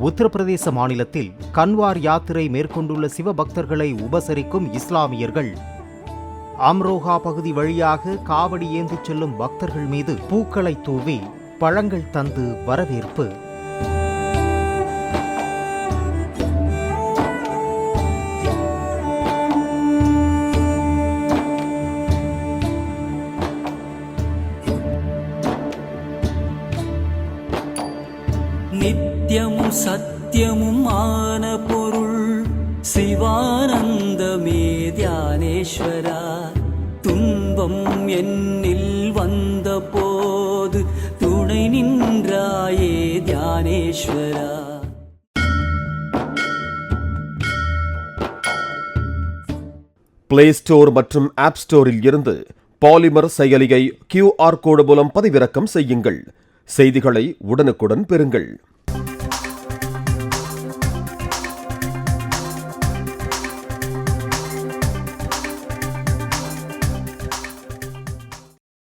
உத்தரப்பிரதேச மாநிலத்தில் கன்வார் யாத்திரை மேற்கொண்டுள்ள சிவபக்தர்களை உபசரிக்கும் இஸ்லாமியர்கள் அம்ரோஹா பகுதி வழியாக காவடி ஏந்திச் செல்லும் பக்தர்கள் மீது பூக்களை தூவி பழங்கள் தந்து வரவேற்பு. நித்யமும் சத்தியமும் ஆன பொருள் சிவானந்தமே தியானேஸ்வரா. துன்பம் என்னில் வந்த போது துணை நின்றாயே தியானேஸ்வரா. பிளே ஸ்டோர் மற்றும் ஆப் ஸ்டோரில் இருந்து பாலிமர் செயலியை QR கோடு மூலம் பதிவிறக்கம் செய்யுங்கள். செய்திகளை உடனுக்குடன் பெறுங்கள்.